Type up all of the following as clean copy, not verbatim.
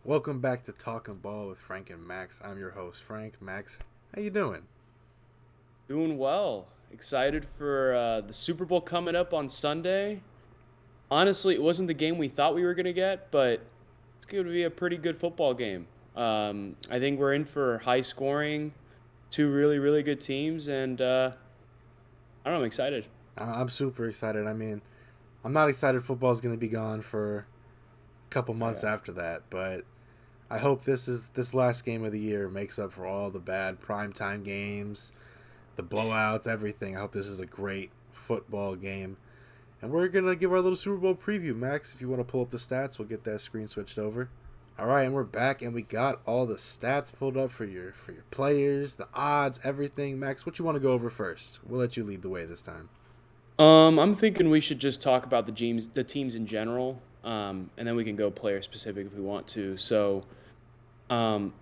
Welcome back to Talkin' Ball with Frank and Max. I'm your host, Frank. Max, how you doing? Doing well. Excited for the Super Bowl coming up on Sunday. Honestly, it wasn't the game we thought we were going to get, but it's going to be a pretty good football game. I think we're in for high scoring, two really, really good teams, and I don't know, I'm excited. I'm super excited. I'm not excited football's going to be gone for a couple months Yeah. after that, but I hope this last game of the year makes up for all the bad primetime games, the blowouts, everything. I hope this is a great football game. And we're going to give our little Super Bowl preview. Max, if you want to pull up the stats, we'll get that screen switched over. All right, and we're back, and we got all the stats pulled up for your players, the odds, everything. Max, what you want to go over first? We'll let you lead the way this time. I'm thinking we should just talk about the teams in general, and then we can go player specific if we want to. Um,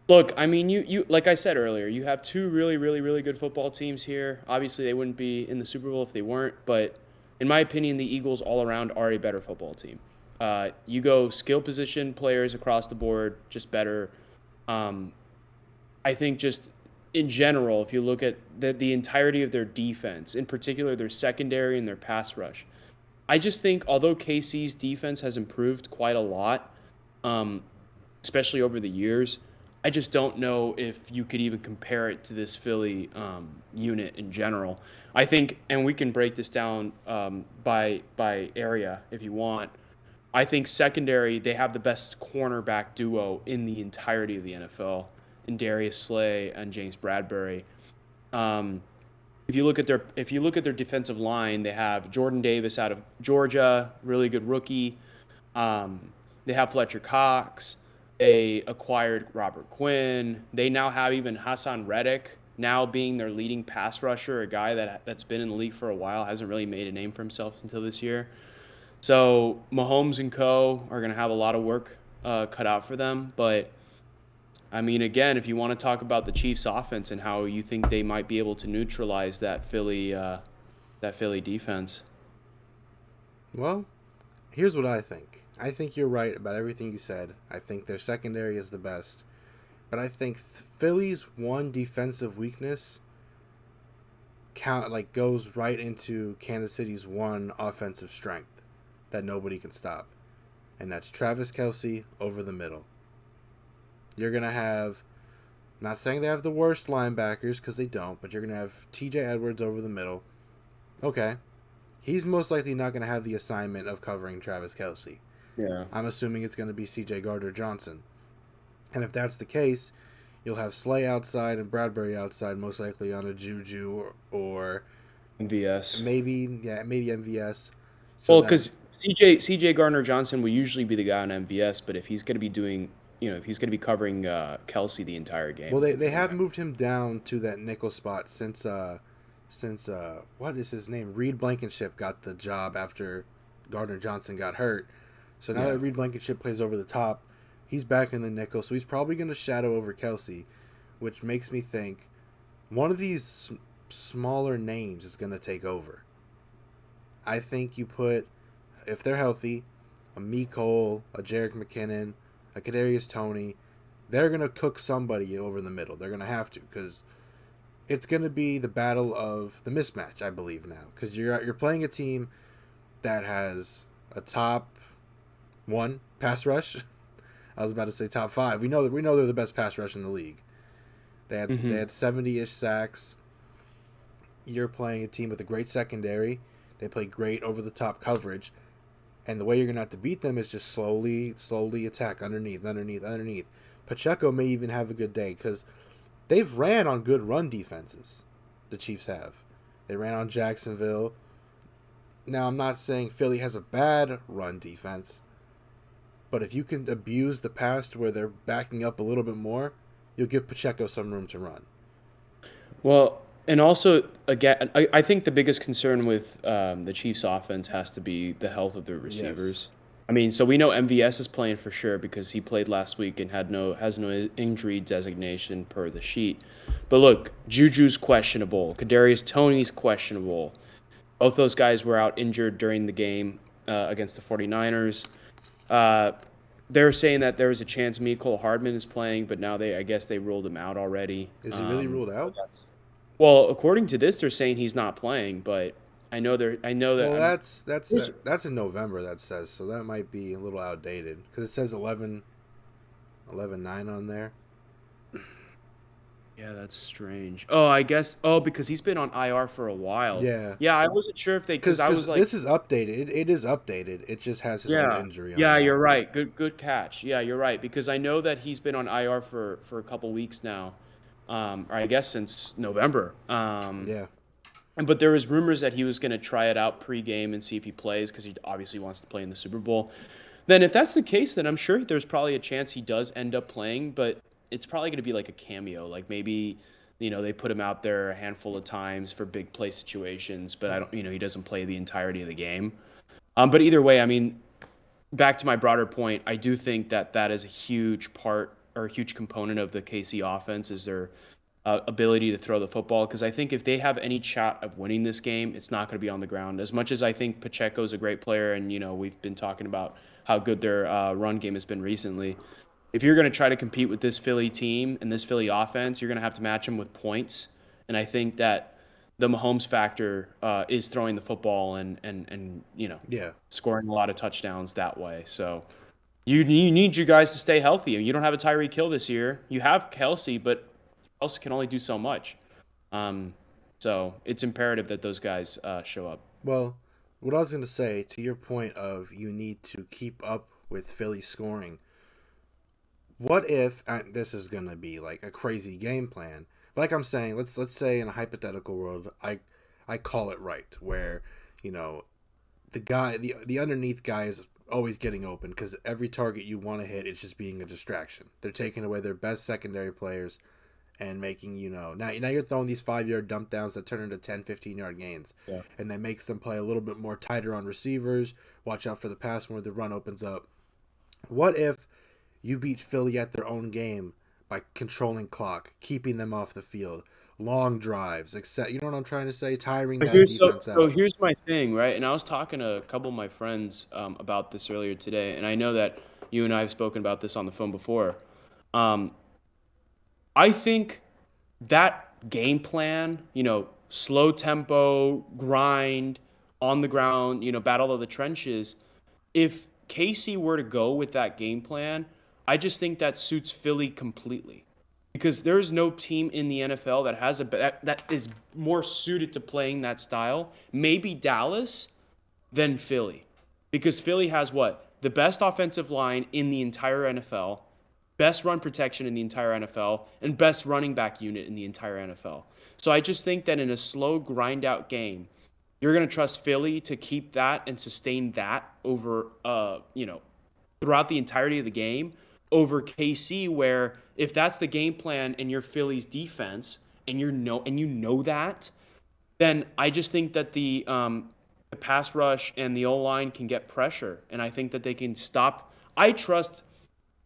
Look, I mean, you like I said earlier, you have two really, really, really good football teams here. Obviously, they wouldn't be in the Super Bowl if they weren't, but in my opinion, the Eagles all around are a better football team. You go skill position players across the board, just better. Um, I think just in general, if you look at the entirety of their defense, in particular their secondary and their pass rush, I just think although KC's defense has improved quite a lot, um, especially over the years, I just don't know if you could even compare it to this Philly unit in general. I think, and we can break this down by area if you want. I think secondary they have the best cornerback duo in the entirety of the NFL in Darius Slay and James Bradbury. Um, if you look at their defensive line, they have Jordan Davis out of Georgia, really good rookie. They have Fletcher Cox. They acquired Robert Quinn. They now have even Hassan Reddick now being their leading pass rusher, a guy that's been in the league for a while, hasn't really made a name for himself until this year. So Mahomes and Co. are going to have a lot of work cut out for them. But I mean, again, if you want to talk about the Chiefs' offense and how you think they might be able to neutralize that Philly defense. Well, here's what I think. I think you're right about everything you said. I think their secondary is the best, but I think Philly's one defensive weakness goes right into Kansas City's one offensive strength that nobody can stop, and that's Travis Kelsey over the middle. You're gonna have, not saying they have the worst linebackers because they don't, but you're gonna have T.J. Edwards over the middle. Okay, he's most likely not gonna have the assignment of covering Travis Kelsey. Yeah. I'm assuming it's gonna be C.J. Gardner Johnson, and if that's the case, you'll have Slay outside and Bradbury outside, most likely on a Juju or MVS. maybe MVS. So Well, that because CJ Gardner Johnson will usually be the guy on MVS, but if he's going to be doing, if he's going to be covering Kelsey the entire well game, they you're gonna have have. moved him down to that nickel spot since what is his name? Reed Blankenship got the job after Gardner Johnson got hurt. So now that Yeah. Reed Blankenship plays over the top, he's back in the nickel. So he's probably going to shadow over Kelsey, which makes me think one of these smaller names is going to take over. I think you put, if they're healthy, a Cole, a Jarek McKinnon, a Kadarius Toney, they're going to cook somebody over the middle. They're going to have to because it's going to be the battle of the mismatch, I believe now, because you're playing a team that has a top one pass rush. I was about to say top five. We know they're the best pass rush in the league. They Hmm. had 70-ish sacks. You're playing a team with a great secondary. They play great over the top coverage, and the way you're gonna have to beat them is just slowly attack underneath. Pacheco may even have a good day because they've ran on good run defenses. The Chiefs have. They ran on Jacksonville. Now I'm not saying Philly has a bad run defense, but if you can abuse the pass to where they're backing up a little bit more, you'll give Pacheco some room to run. Well, and also again, I think the biggest concern with the Chiefs' offense has to be the health of their Yes. receivers. I mean, so we know MVS is playing for sure because he played last week and has no injury designation per the sheet. But look, Juju's questionable. Kadarius Toney's questionable. Both those guys were out injured during the game against the 49ers. Uh, they're saying that there was a chance Mecole Hardman is playing, but now I guess they ruled him out already. Is he really ruled So out? that's well, according to this, they're saying he's not playing, but I know that Well, I'm. that's in November. That says so. That might be a little outdated because it says 11/9 on there. Yeah, that's strange. Oh, I guess. Oh, because he's been on IR for a while. Yeah, Yeah, I wasn't sure if they, because I was because like, this is updated. It is updated. It just has his old yeah, injury on yeah, there. you're right. Good catch. Yeah, you're right because I know that he's been on IR for a couple weeks now, or I guess since November. Yeah, But there was rumors that he was going to try it out pregame and see if he plays because he obviously wants to play in the Super Bowl. Then, if that's the case, then I'm sure there's probably a chance he does end up playing, but it's probably going to be like a cameo. Like maybe, they put him out there a handful of times for big play situations, but I don't, he doesn't play the entirety of the game. But either way, I mean, back to my broader point, I do think that that is a huge part or a huge component of the KC offense is their ability to throw the football. Because I think if they have any shot of winning this game, it's not going to be on the ground. As much as I think Pacheco is a great player, and we've been talking about how good their run game has been recently. If you're going to try to compete with this Philly team and this Philly offense, you're going to have to match them with points. And I think that the Mahomes factor is throwing the football and yeah. scoring a lot of touchdowns that way. So you need you guys to stay healthy. You don't have a Tyreek Hill this year. You have Kelsey, but Kelsey can only do so much. Um, so it's imperative that those guys show up. Well, what I was going to say to your point of you need to keep up with Philly scoring. What if this is going to be like a crazy game plan? Like I'm saying, let's say in a hypothetical world, I call it right where you know the underneath guy is always getting open because every target you want to hit is just being a distraction. They're taking away their best secondary players and making now you're throwing these 5 yard dump downs that turn into 10, 15 yard gains, Yeah. and that makes them play a little bit more tighter on receivers. Watch out for the pass where the run opens up. What if you beat Philly at their own game by controlling clock, keeping them off the field, long drives, except you know what I'm trying to say, tiring But that here's so defense so out. here's my thing, right? And I was talking to a couple of my friends about this earlier today, and I know that you and I have spoken about this on the phone before. Um, I think that game plan, slow tempo, grind, on the ground, battle of the trenches. If Casey were to go with that game plan, I just think that suits Philly completely. Because there's no team in the NFL that has that is more suited to playing that style. Maybe Dallas than Philly. Because Philly has what? The best offensive line in the entire NFL, best run protection in the entire NFL, and best running back unit in the entire NFL. So I just think that in a slow grind out game, you're going to trust Philly to keep that and sustain that over throughout the entirety of the game over KC, where if that's the game plan and you're Philly's defense and you know that, then I just think that the pass rush and the O line can get pressure, and I think that they can stop. I trust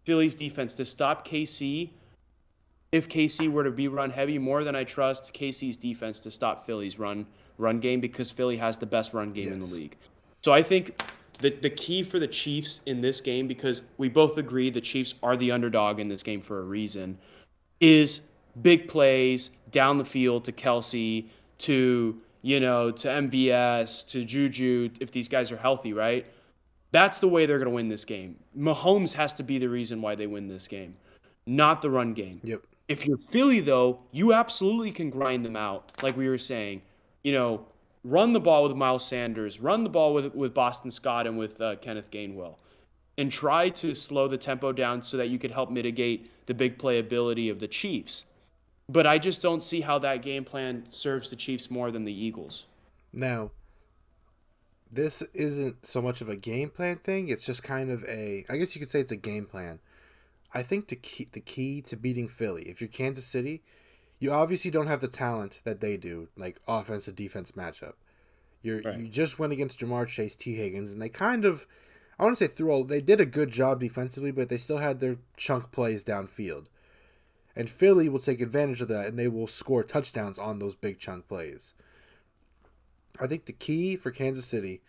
Philly's defense to stop KC if KC were to be run heavy more than I trust KC's defense to stop Philly's run game because Philly has the best run game in the Yes. league. So I think the key for the Chiefs in this game, because we both agree the Chiefs are the underdog in this game for a reason, is big plays down the field to Kelsey, to MVS, to Juju, if these guys are healthy, right? That's the way they're going to win this game. Mahomes has to be the reason why they win this game, not the run game. Yep. If you're Philly, though, you absolutely can grind them out, like we were saying. You know, run the ball with Miles Sanders, run the ball with Boston Scott and with Kenneth Gainwell, and try to slow the tempo down so that you could help mitigate the big playability of the Chiefs. But I just don't see how that game plan serves the Chiefs more than the Eagles. Now, this isn't so much of a game plan thing. It's just kind of I guess you could say it's a game plan. I think the key to beating Philly, if you're Kansas City, you obviously don't have the talent that they do, like offense to defense matchup. Right. You just went against Jamar Chase, T Higgins, and they kind of, I want to say they did a good job defensively, but they still had their chunk plays downfield. And Philly will take advantage of that, and they will score touchdowns on those big chunk plays. I think the key for Kansas City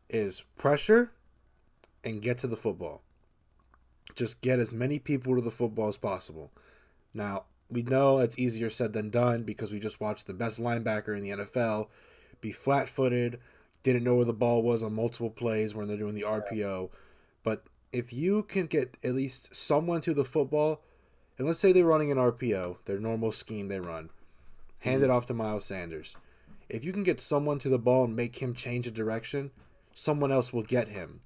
is pressure and get to the football. Just get as many people to the football as possible. Now, we know it's easier said than done because we just watched the best linebacker in the NFL be flat footed, didn't know where the ball was on multiple plays when they're doing the RPO. But if you can get at least someone to the football, and let's say they're running an RPO, their normal scheme they run, hand Mhm. it off to Miles Sanders. If you can get someone to the ball and make him change a direction, someone else will get him.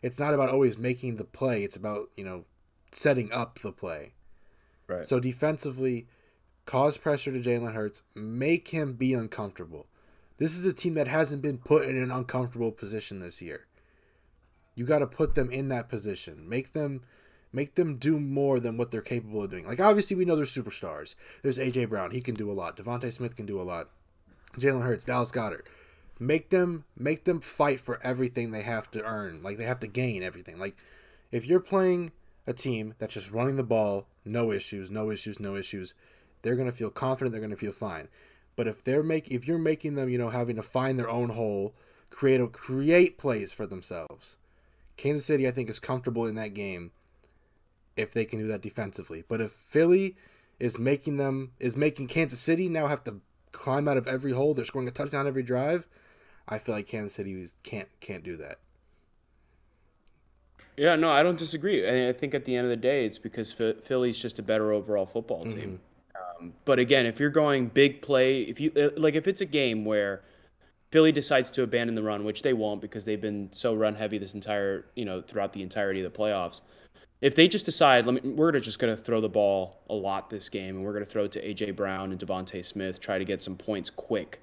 It's not about always making the play, it's about, setting up the play. Right. So defensively, cause pressure to Jalen Hurts, make him be uncomfortable. This is a team that hasn't been put in an uncomfortable position this year. You got to put them in that position. Make them do more than what they're capable of doing. Like obviously we know there's superstars. There's AJ Brown, he can do a lot. Devontae Smith can do a lot. Jalen Hurts, Dallas Goedert. Make them fight for everything they have to earn. Like they have to gain everything. Like if you're playing a team that's just running the ball, no issues, no issues, no issues, they're gonna feel confident. They're gonna feel fine. But if you're making them, having to find their own hole, create plays for themselves. Kansas City, I think, is comfortable in that game if they can do that defensively. But if Philly is making Kansas City now have to climb out of every hole, they're scoring a touchdown every drive. I feel like Kansas City can't do that. Yeah, no, I don't disagree. I think at the end of the day, it's because Philly's just a better overall football Mm-hmm. team. But again, if you're going big play, if it's a game where Philly decides to abandon the run, which they won't because they've been so run heavy this entire, throughout the entirety of the playoffs. If they just decide, just going to throw the ball a lot this game, and we're going to throw it to AJ Brown and Devontae Smith, try to get some points quick.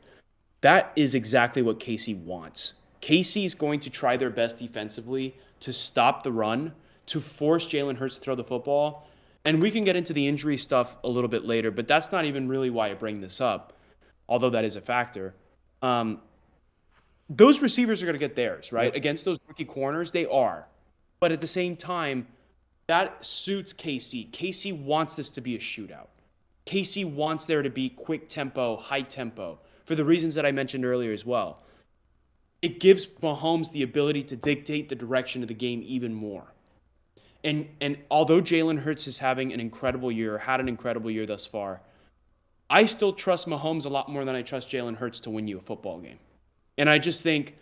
That is exactly what Casey wants. Casey's going to try their best defensively to stop the run, to force Jalen Hurts to throw the football. And we can get into the injury stuff a little bit later, but that's not even really why I bring this up, although that is a factor. Um, those receivers are going to get theirs, right? Yep. Against those rookie corners, they are. But at the same time, that suits Casey. Casey wants this to be a shootout. Casey wants there to be quick tempo, high tempo, for the reasons that I mentioned earlier as well. It gives Mahomes the ability to dictate the direction of the game even more. And although Jalen Hurts is having an incredible year, had an incredible year thus far, I still trust Mahomes a lot more than I trust Jalen Hurts to win you a football game. And I just think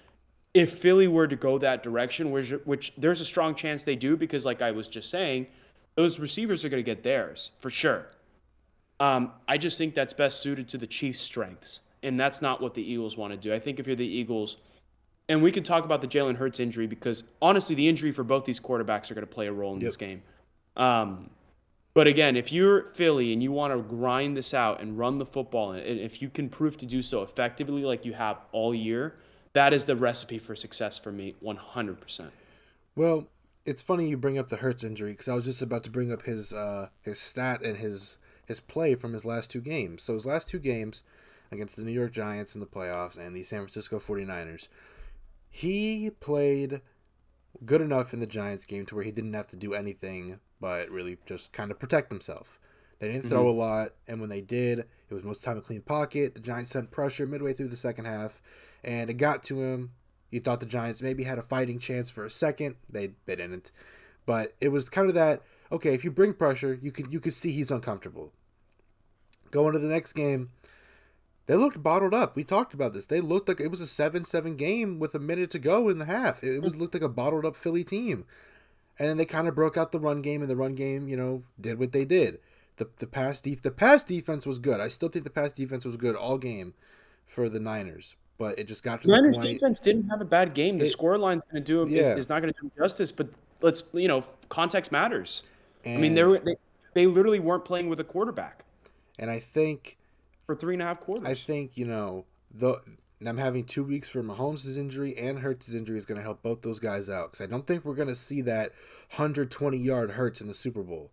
if Philly were to go that direction, which there's a strong chance they do, because like I was just saying, those receivers are going to get theirs for sure. I just think that's best suited to the Chiefs' strengths, and that's not what the Eagles want to do. I think if you're the Eagles, and we can talk about the Jalen Hurts injury because honestly, the injury for both these quarterbacks are going to play a role in Yep. this game. Um, but again, if you're Philly and you want to grind this out and run the football, and if you can prove to do so effectively like you have all year, that is the recipe for success for me, 100%. Well, it's funny you bring up the Hurts injury because I was just about to bring up his stat and his play from his last two games. So his last two games against the New York Giants in the playoffs and the San Francisco 49ers, he played good enough in the Giants game to where he didn't have to do anything but really just kind of protect himself. They didn't Mm-hmm. throw a lot, and when they did, it was most of the time a clean pocket. The Giants sent pressure midway through the second half, and it got to him. You thought the Giants maybe had a fighting chance for a second. They didn't. But it was kind of that, okay, if you bring pressure, you could see he's uncomfortable. Going to the next game, they looked bottled up. We talked about this. They looked like it was a 7-7 game with a minute to go in the half. It was looked like a bottled up Philly team. And then they kind of broke out the run game, and the run game, did what they did. The pass defense was good. I still think the pass defense was good all game for the Niners, but it just got to the Niners point. defense didn't have a bad game. The It score line's going to do him Yeah, is not going to do him justice, but context matters. I mean, and they literally weren't playing with a quarterback and I think for three and a half I quarters. think the them having 2 weeks for Mahomes' injury and Hurts' injury is going to help both those guys out because I don't think we're going to see that 120-yard Hurts in the Super Bowl.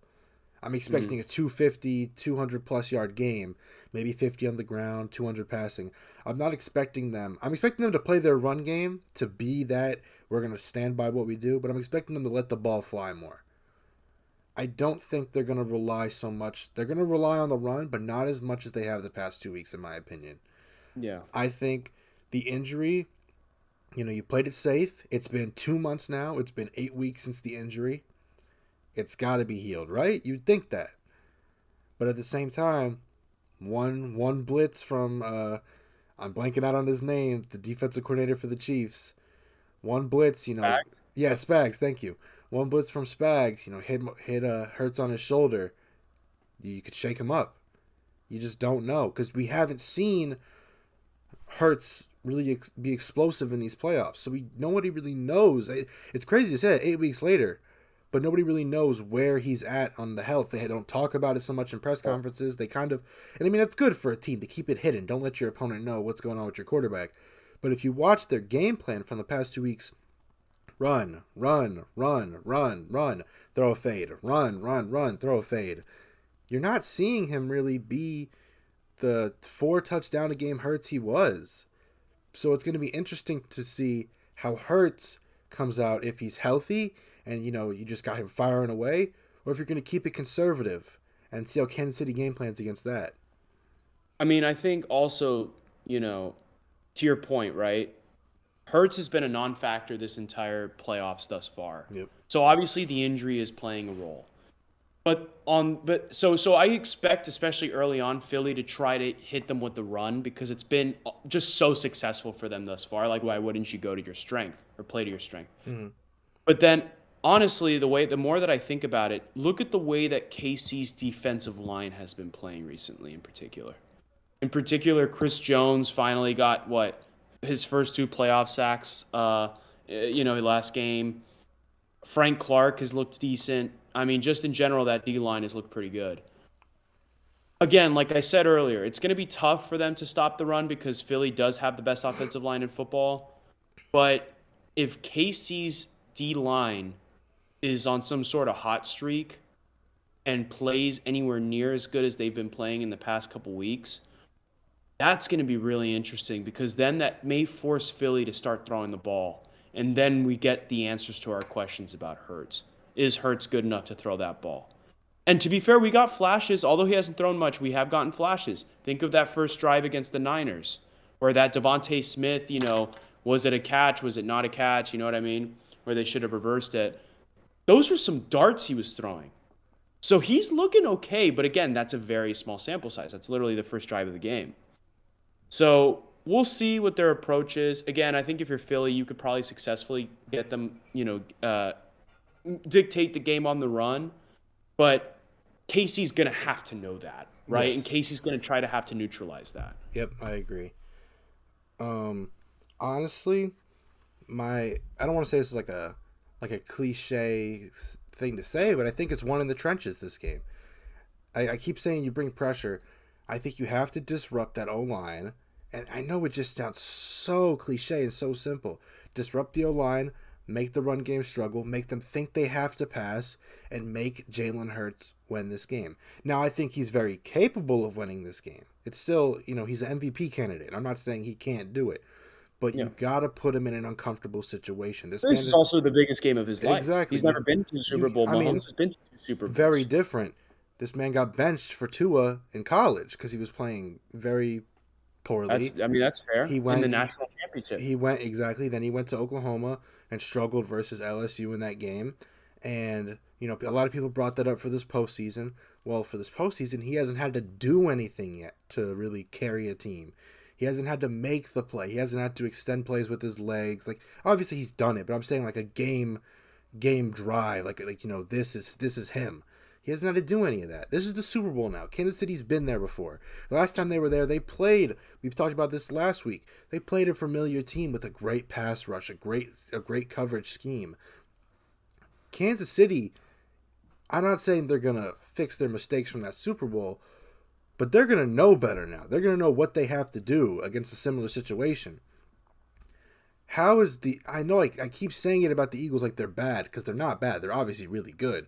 I'm Mm-hmm. expecting a 250, 200 plus yard game, maybe 50 on the ground, 200 passing. I'm not expecting them. I'm expecting them to play their run game to be that we're going to stand by what we do, but I'm expecting them to let the ball fly more. I don't think they're going to rely so much. They're going to rely on the run, but not as much as they have the past 2 weeks, in my opinion. Yeah. I think the injury, you played it safe. It's been 2 months now. It's been 8 weeks since the injury. It's got to be healed, right? You'd think that. But at the same time, one blitz from I'm blanking out on his name, the defensive coordinator for the Chiefs. One blitz, Fact. yeah, Spags, thank you. One blitz from Spags, hit Hurts on his shoulder. You could shake him up. You just don't know because we haven't seen Hurts really be explosive in these playoffs. So nobody really knows. It's crazy to say 8 weeks later, but nobody really knows where he's at on the health. They don't talk about it so much in press conferences. They kind of, and I mean, that's good for a team to keep it hidden. Don't let your opponent know what's going on with your quarterback. But if you watch their game plan from the past 2 weeks, run, run, run, run, run, throw a fade, run, run, run, throw a fade. You're not seeing him really be the 4 touchdown a game Hurts he was. So it's going to be interesting to see how Hurts comes out if he's healthy and you just got him firing away, or if you're going to keep it conservative and see how Kansas City game plans against that. I mean, I think also, to your point, right? Hurts has been a non-factor this entire playoffs thus far. Yep. So obviously the injury is playing a role. So I expect, especially early on, Philly to try to hit them with the run because it's been just so successful for them thus far. Like, why wouldn't you go to your strength or play to your strength? Mm-hmm. But then, honestly, the more that I think about it, look at the way that KC's defensive line has been playing recently. In particular, Chris Jones finally got his first 2 playoff sacks. Last game. Frank Clark has looked decent. I mean, just in general, that D line has looked pretty good. Again, like I said earlier, it's going to be tough for them to stop the run because Philly does have the best offensive line in football. But if KC's D line is on some sort of hot streak and plays anywhere near as good as they've been playing in the past couple weeks, that's going to be really interesting because then that may force Philly to start throwing the ball. And then we get the answers to our questions about Hurts. Is Hurts good enough to throw that ball? And to be fair, we got flashes. Although he hasn't thrown much, we have gotten flashes. Think of that first drive against the Niners, where that Devontae Smith, was it a catch? Was it not a catch? You know what I mean? Where they should have reversed it. Those were some darts he was throwing. So he's looking okay, but again, that's a very small sample size. That's literally the first drive of the game. So we'll see what their approach is. Again, I think if you're Philly, you could probably successfully get them, dictate the game on the run. But Casey's going to have to know that, right? Yes. And Casey's going to try to have to neutralize that. Yep, I agree. Honestly, I don't want to say this is like a cliche thing to say, but I think it's one in the trenches this game. I keep saying you bring pressure. I think you have to disrupt that O-line. And I know it just sounds so cliche and so simple. Disrupt the O-line, make the run game struggle, make them think they have to pass, and make Jalen Hurts win this game. Now, I think he's very capable of winning this game. It's still, he's an MVP candidate. I'm not saying he can't do it. But you got to put him in an uncomfortable situation. This is also the biggest game of his life. Exactly. He's never been to a Super Bowl. Mahomes has been to 2 Super Bowls. Very different. This man got benched for Tua in college because he was playing very poorly. That's fair. He went in the national championship. He went exactly. Then he went to Oklahoma and struggled versus LSU in that game. And a lot of people brought that up for this postseason. Well, for this postseason, he hasn't had to do anything yet to really carry a team. He hasn't had to make the play. He hasn't had to extend plays with his legs. Like obviously he's done it, but I'm saying like a game drive. Like this is him. He hasn't had to do any of that. This is the Super Bowl now. Kansas City's been there before. The last time they were there, they played. We've talked about this last week. They played a familiar team with a great pass rush, a great coverage scheme. Kansas City, I'm not saying they're going to fix their mistakes from that Super Bowl, but they're going to know better now. They're going to know what they have to do against a similar situation. I know I keep saying it about the Eagles like they're bad, because they're not bad. They're obviously really good.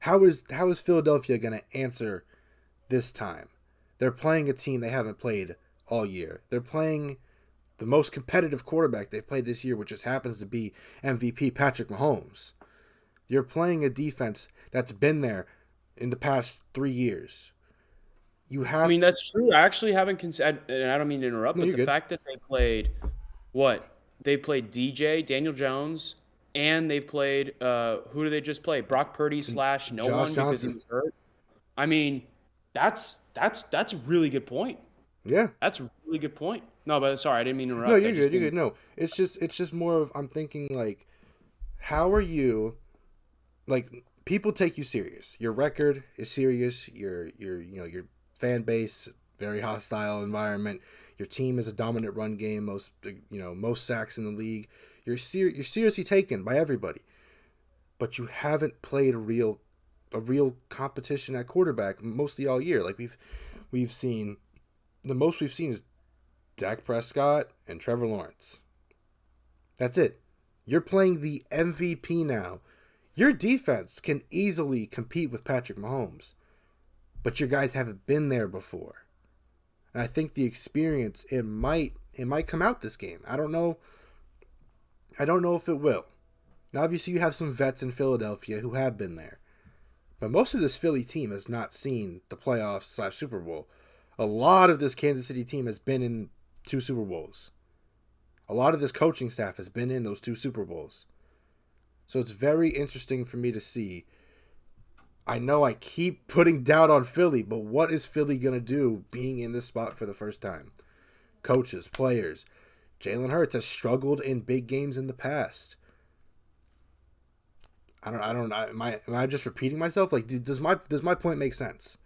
How is Philadelphia going to answer this time? They're playing a team they haven't played all year. They're playing the most competitive quarterback they've played this year, which just happens to be MVP Patrick Mahomes. You're playing a defense that's been there in the past 3 years. That's true. I actually haven't considered, and I don't mean to interrupt, but the fact that they played, Daniel Jones, and they've played who do they just play? Brock Purdy slash no Josh one because he Johnson. was hurt. I mean, that's a really good point. Yeah. That's a really good point. No, but sorry, I didn't mean to No, interrupt. I you're just good. You're didn't. good. No, it's just more of I'm thinking like, how are you like people take you serious. Your record is serious. Your fan base very hostile environment. Your team is a dominant run game, most sacks in the league. You're seriously taken by everybody, but you haven't played a real competition at quarterback mostly all year. Like we've seen the most we've seen is Dak Prescott and Trevor Lawrence. That's it. You're playing the MVP now. Your defense can easily compete with Patrick Mahomes, but your guys haven't been there before. And I think the experience it might come out this game. I don't know. I don't know if it will. Now, obviously, you have some vets in Philadelphia who have been there, but most of this Philly team has not seen the playoffs slash Super Bowl. A lot of this Kansas City team has been in two Super Bowls. A lot of this coaching staff has been in those two Super Bowls. So it's very interesting for me to see. I know I keep putting doubt on Philly, but what is Philly going to do being in this spot for the first time? Coaches, players. Jalen Hurts has struggled in big games in the past. I don't know. Am I just repeating myself? Like, does my point make sense?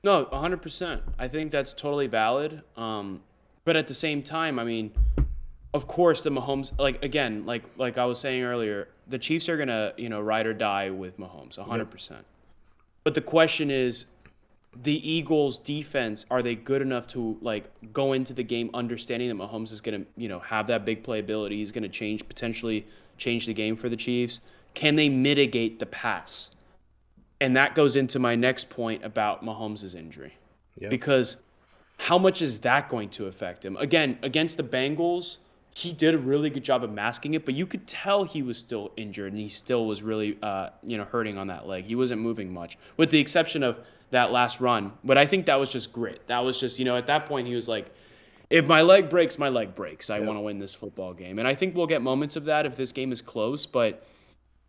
No, 100%. I think that's totally valid. But at the same time, I mean, of course, the Mahomes, like again, like I was saying earlier, the Chiefs are gonna ride or die with Mahomes, Yep. 100%. But the question is, the Eagles' defense, are they good enough to like go into the game understanding that Mahomes is gonna have that big playability? He's gonna potentially change the game for the Chiefs. Can they mitigate the pass? And that goes into my next point about Mahomes' injury. Yep. Because how much is that going to affect him? Again, against the Bengals, he did a really good job of masking it, but you could tell he was still injured and he still was really, hurting on that leg. He wasn't moving much, with the exception of that last run. But I think that was just grit. That was just, at that point, he was like, if my leg breaks, my leg breaks. I Yep. want to win this football game. And I think we'll get moments of that if this game is close. But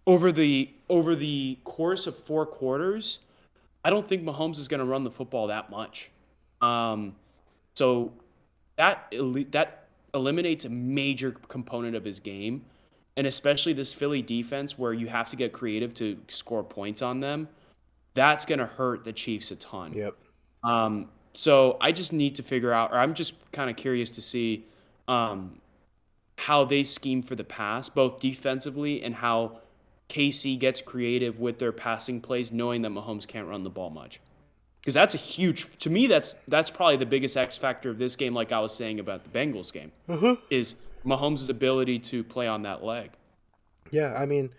over the course of 4 quarters, I don't think Mahomes is going to run the football that much. Um, so that eliminates a major component of his game, and especially this Philly defense where you have to get creative to score points on them. That's going to hurt the Chiefs a ton. Yep. So I just need to figure out, or I'm just kind of curious to see um, how they scheme for the pass, both defensively and how KC gets creative with their passing plays, knowing that Mahomes can't run the ball much. Because that's a huge, to me, that's probably the biggest X factor of this game. Like I was saying about the Bengals game, Uh huh. is Mahomes' ability to play on that leg. Yeah. I mean,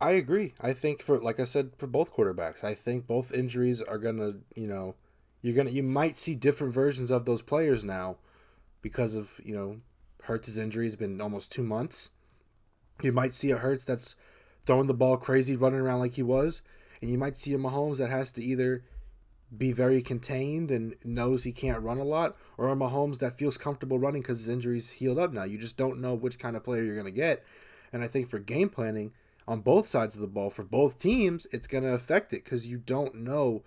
I agree. I think for like I said for both quarterbacks, I think both injuries are gonna you might see different versions of those players now because of Hurts' injury has been almost 2 months. You might see a Hurts that's throwing the ball crazy, running around like he was, and you might see a Mahomes that has to either be very contained and knows he can't run a lot, or a Mahomes that feels comfortable running because his injury's healed up now. You just don't know which kind of player you're going to get. And I think for game planning on both sides of the ball, for both teams, it's going to affect it because you don't know.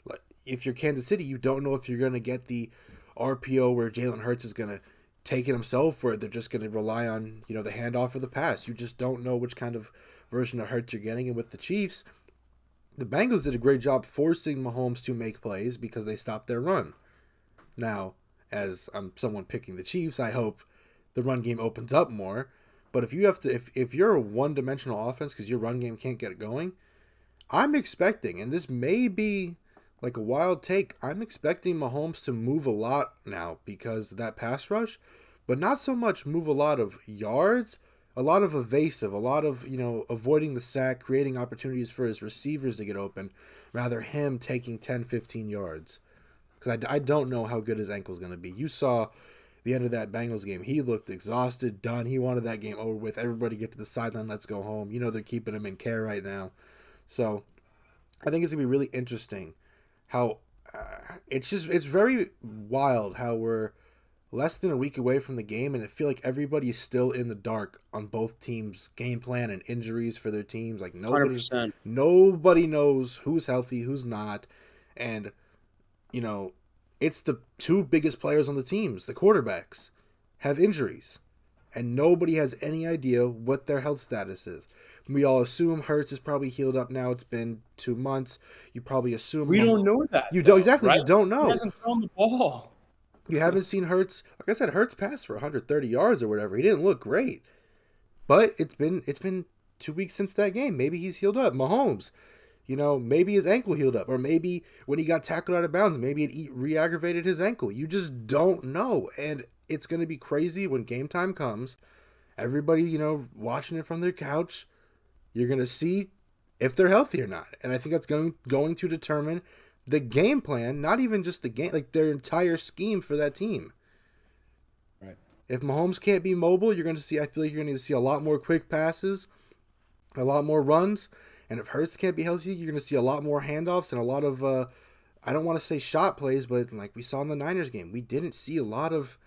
Like, if you're Kansas City, you don't know if you're going to get the RPO where Jalen Hurts is going to take it himself, or they're just going to rely on the handoff or the pass. You just don't know which kind of version of Hurts you're getting. And with the Chiefs, the Bengals did a great job forcing Mahomes to make plays because they stopped their run. Now, as I'm someone picking the Chiefs, I hope the run game opens up more. But if you have to, if you're a one-dimensional offense because your run game can't get it going, I'm expecting, and this may be like a wild take, I'm expecting Mahomes to move a lot now because of that pass rush, but not so much move a lot of yards, a lot of evasive, a lot of, avoiding the sack, creating opportunities for his receivers to get open, rather him taking 10, 15 yards. Because I don't know how good his ankle's going to be. You saw the end of that Bengals game. He looked exhausted, done. He wanted that game over with. Everybody get to the sideline. Let's go home. They're keeping him in care right now. So I think it's going to be really interesting how it's very wild how we're less than a week away from the game, and I feel like everybody's still in the dark on both teams' game plan and injuries for their teams. Like nobody, 100%. nobody knows who's healthy, who's not, and you know, it's the two biggest players on the teams, the quarterbacks, have injuries, and nobody has any idea what their health status is. We all assume Hurts is probably healed up now. It's been 2 months. You probably assume We don't know that you don't though, exactly. right? You don't He know. hasn't thrown the ball. You haven't seen Hurts. Like I said, Hurts passed for 130 yards or whatever. He didn't look great, but it's been 2 weeks since that game. Maybe he's healed up. Mahomes, maybe his ankle healed up, or maybe when he got tackled out of bounds, maybe it re-aggravated his ankle. You just don't know, and it's going to be crazy when game time comes. Everybody, watching it from their couch, you're going to see if they're healthy or not, and I think that's going to determine the game plan, not even just the game, like their entire scheme for that team. Right. If Mahomes can't be mobile, you're going to see. I feel like you're going to see a lot more quick passes, a lot more runs, and if Hurts can't be healthy, you're going to see a lot more handoffs and a lot of. I don't want to say shot plays, but like we saw in the Niners game, we didn't see a lot of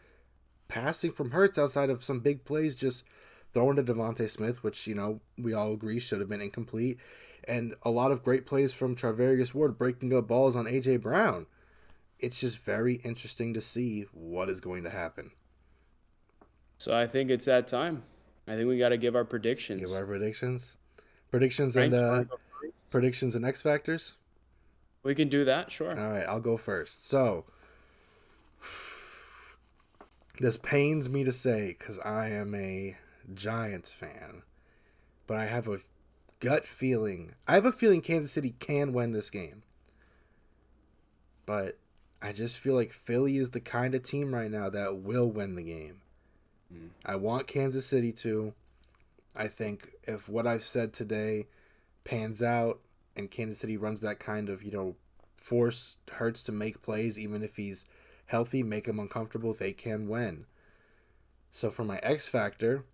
passing from Hurts outside of some big plays just throwing to Devontae Smith, which we all agree should have been incomplete, and a lot of great plays from Travarius Ward breaking up balls on AJ Brown. It's just very interesting to see what is going to happen. So I think it's that time. I think we got to give our Give predictions. our predictions and Frank, you want to go first? predictions and X factors. We can do that, sure. All right, I'll go first. So this pains me to say because I am a Giants fan, but I have a gut feeling. I have a feeling Kansas City can win this game, but I just feel like Philly is the kind of team right now that will win the game. Mm. I want Kansas City to. I think if what I've said today pans out and Kansas City runs that kind of, force Hurts to make plays, even if he's healthy, make him uncomfortable, they can win. So for my X Factor,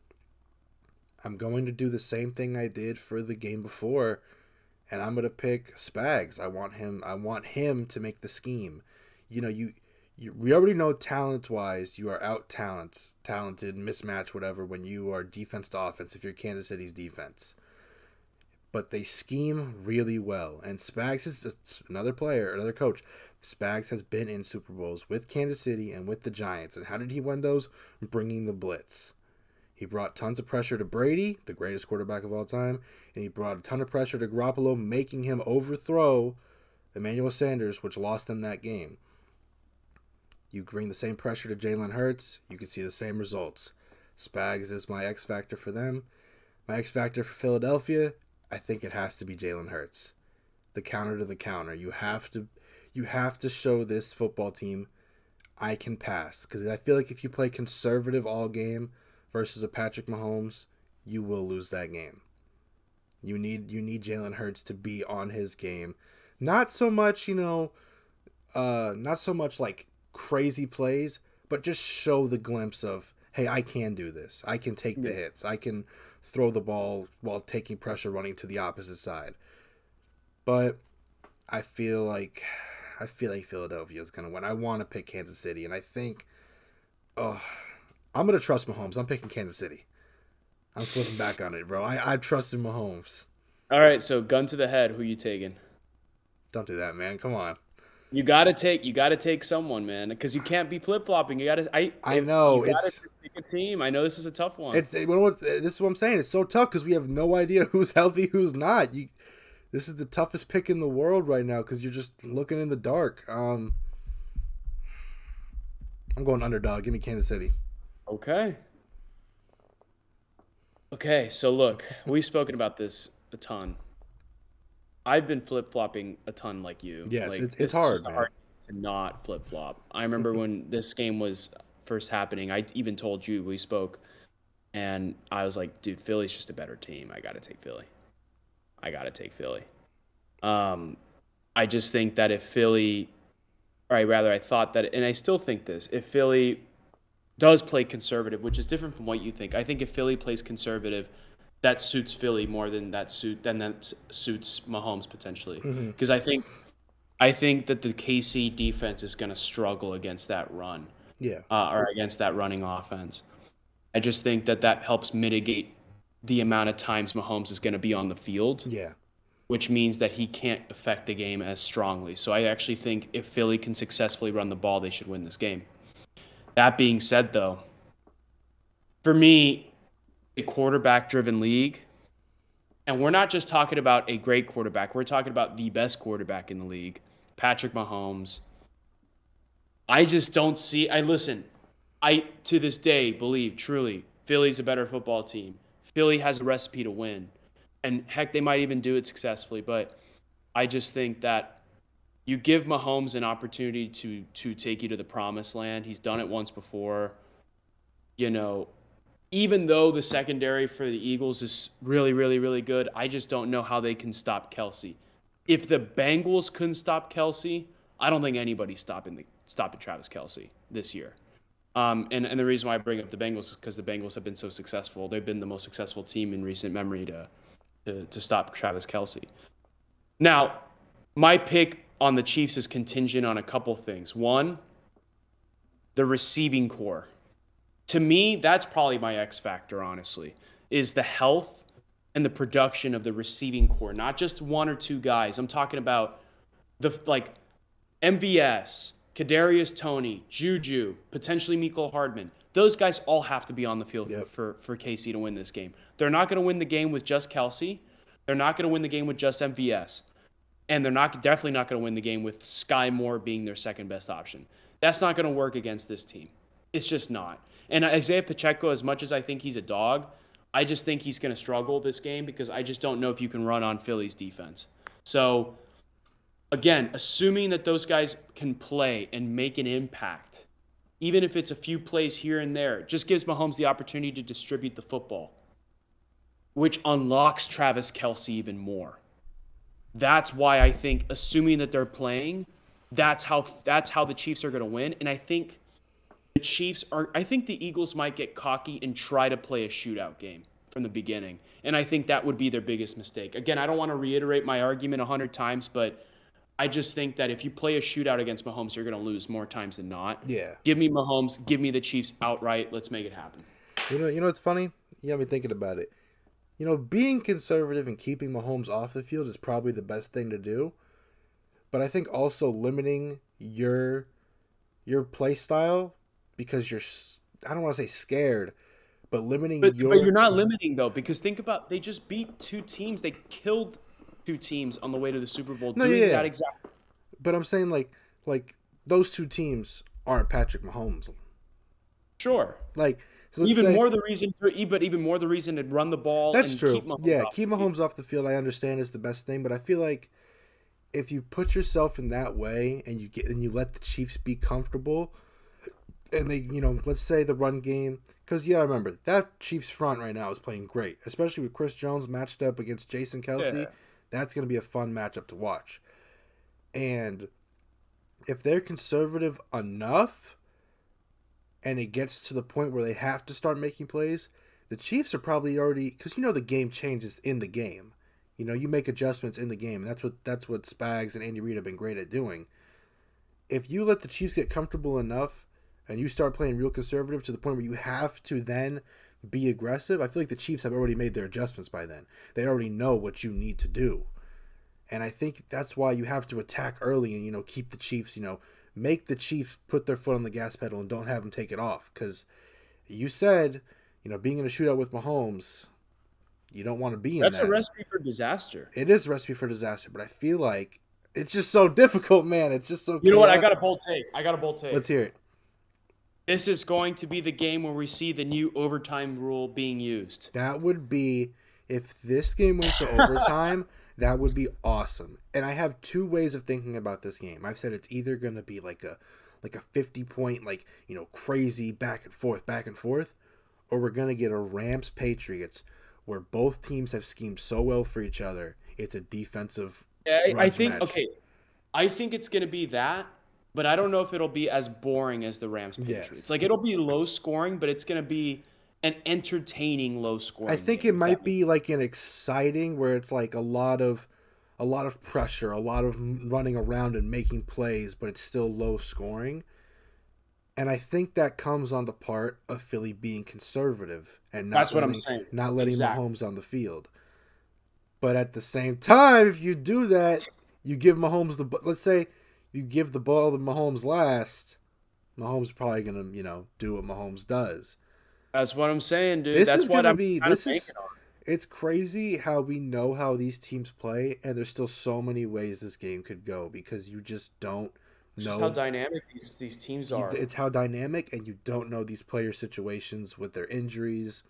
I'm going to do the same thing I did for the game before, and I'm going to pick Spags. I want him to make the scheme. We already know talent wise you are talented, mismatch, whatever, when you are defense to offense, if you're Kansas City's defense. But they scheme really well. And Spags is another player, another coach. Spags has been in Super Bowls with Kansas City and with the Giants. And how did he win those? Bringing the blitz. He brought tons of pressure to Brady, the greatest quarterback of all time, and he brought a ton of pressure to Garoppolo, making him overthrow Emmanuel Sanders, which lost them that game. You bring the same pressure to Jalen Hurts, you can see the same results. Spags is my X factor for them. My X factor for Philadelphia, I think it has to be Jalen Hurts. The counter to the counter. You have to show this football team I can pass, because I feel like if you play conservative all game versus a Patrick Mahomes, you will lose that game. You need Jalen Hurts to be on his game. Not so much, not so much like crazy plays, but just show the glimpse of, hey, I can do this. I can take the Yeah. hits. I can throw the ball while taking pressure running to the opposite side. But I feel like Philadelphia is going to win. I want to pick Kansas City, and I think I'm going to trust Mahomes. I'm picking Kansas City. I'm flipping back on it, bro. I trust in Mahomes. All right, so gun to the head, who you taking? Don't do that, man. Come on. You gotta take someone, man, because you can't be flip flopping. I If know you gotta it's pick a team. I know this is a tough one. this is what I'm saying. It's so tough because we have no idea who's healthy, who's not. This is the toughest pick in the world right now because you're just looking in the dark. I'm going underdog. Give me Kansas City. Okay. Okay, so look, we've spoken about this a ton. I've been flip flopping a ton like you. Yes, Like it's this is hard, just a man. hard game to not flip flop. I remember when this game was first happening. I even told you we spoke, and I was like, "Dude, Philly's just a better team. I got to take Philly. I got to take Philly." Um, I just think that if Philly, or I thought that, and I still think this, if Philly does play conservative, which is different from what you think. I think if Philly plays conservative, that suits Philly more than that suits Mahomes potentially. Hmm. Because I think that the KC defense is going to struggle against that run. Yeah. or against that running offense. I just think that that helps mitigate the amount of times Mahomes is going to be on the field, Yeah. which means that he can't affect the game as strongly. So I actually think if Philly can successfully run the ball, they should win this game. That being said, though, for me, a quarterback driven league, and we're not just talking about a great quarterback, we're talking about the best quarterback in the league, Patrick Mahomes. I just don't see. I listen. I to this day believe truly Philly's a better football team. Philly has a recipe to win, and heck, they might even do it successfully. But I just think that you give Mahomes an opportunity to take you to the promised land. He's done it once before. You know, even though the secondary for the Eagles is really, really, really good, I just don't know how they can stop Kelsey. If the Bengals couldn't stop Kelsey, I don't think anybody's stopping Travis Kelsey this year. And the reason why I bring up the Bengals is because the Bengals have been so successful. They've been the most successful team in recent memory to stop Travis Kelsey. Now, my pick on the Chiefs is contingent on a couple things. One, the receiving core. To me, that's probably my X factor, honestly, is the health and the production of the receiving core, not just one or two guys. I'm talking about the like MVS, Kadarius Toney, Juju, potentially Mecole Hardman. Those guys all have to be on the field Yep. for KC to win this game. They're not going to win the game with just Kelsey. They're not going to win the game with just MVS. And they're not definitely not going to win the game with Sky Moore being their second best option. That's not going to work against this team. It's just not. And Isaiah Pacheco, as much as I think he's a dog, I just think he's going to struggle this game because I just don't know if you can run on Philly's defense. So, again, assuming that those guys can play and make an impact, even if it's a few plays here and there, it just gives Mahomes the opportunity to distribute the football, which unlocks Travis Kelsey even more. That's why I think, assuming that they're playing, that's how the Chiefs are going to win. And I think I think the Eagles might get cocky and try to play a shootout game from the beginning. And I think that would be their biggest mistake. Again, I don't want to reiterate my argument 100 times, but I just think that if you play a shootout against Mahomes, you're going to lose more times than not. Yeah. Give me Mahomes, give me the Chiefs outright. Let's make it happen. You know what's funny? You got me thinking about it. Being conservative and keeping Mahomes off the field is probably the best thing to do. But I think also limiting your play style because I don't want to say scared, but limiting But your you're not limiting though, because think about they just beat two teams. They killed two teams on the way to the Super Bowl no, doing yeah, that yeah. exact. But I'm saying like those two teams aren't Patrick Mahomes. Sure. Like so let's Even say more the reason but even more the reason to run the ball that's and keep true. Mahomes Yeah, off keep the field. Mahomes off the field. I understand is the best thing, but I feel like if you put yourself in that way and you let the Chiefs be comfortable, and they let's say the run game, because remember that Chiefs front right now is playing great, especially with Chris Jones matched up against Jason Kelsey. Yeah. That's going to be a fun matchup to watch. And if they're conservative enough, and it gets to the point where they have to start making plays, the Chiefs are probably already because the game changes in the game. You make adjustments in the game. And that's what Spags and Andy Reid have been great at doing. If you let the Chiefs get comfortable enough and you start playing real conservative to the point where you have to then be aggressive, I feel like the Chiefs have already made their adjustments by then. They already know what you need to do. And I think that's why you have to attack early and, keep the Chiefs, make the Chiefs put their foot on the gas pedal and don't have them take it off. Because you said, being in a shootout with Mahomes, you don't want to be in That's a that. recipe for disaster. It is a recipe for disaster, but I feel like it's just so difficult, man. It's just so You know what? I chaotic. got a bold take. I got a bold take. Let's hear it. This is going to be the game where we see the new overtime rule being used. That would be, if this game went to overtime, that would be awesome. And I have two ways of thinking about this game. I've said it's either going to be like a 50 point, crazy back and forth, or we're going to get a Rams Patriots where both teams have schemed so well for each other. It's a defensive I grudge think match. okay. I think it's going to be that, but I don't know if it'll be as boring as the Rams Patriots. Yes. Like it'll be low scoring, but it's going to be an entertaining low scoring. I think game, it if might that be like an exciting where it's like a lot of pressure, a lot of running around and making plays, but it's still low scoring. And I think that comes on the part of Philly being conservative and That's what I'm saying. not letting Exactly. Mahomes on the field. But at the same time, if you do that, you give Mahomes the let's say you give the ball to Mahomes last, Mahomes probably gonna do what Mahomes does. That's what I'm saying, dude. This That's is what gonna I'm be kind of this is banking on. it's crazy how we know how these teams play, and there's still so many ways this game could go because you just don't It's just how know. dynamic these teams are. It's how dynamic, and you don't know these player situations with their injuries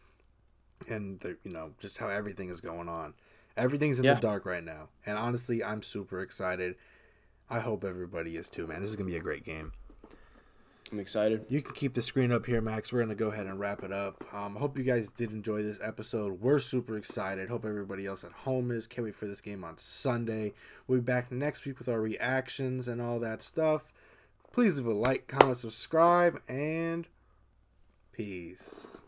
and their, just how everything is going on. Everything's in the Yeah, dark right now, and honestly, I'm super excited. I hope everybody is too, man. This is gonna be a great game. I'm excited. You can keep the screen up here, Max. We're going to go ahead and wrap it up. I hope you guys did enjoy this episode. We're super excited. Hope everybody else at home is. Can't wait for this game on Sunday. We'll be back next week with our reactions and all that stuff. Please leave a like, comment, subscribe, and peace.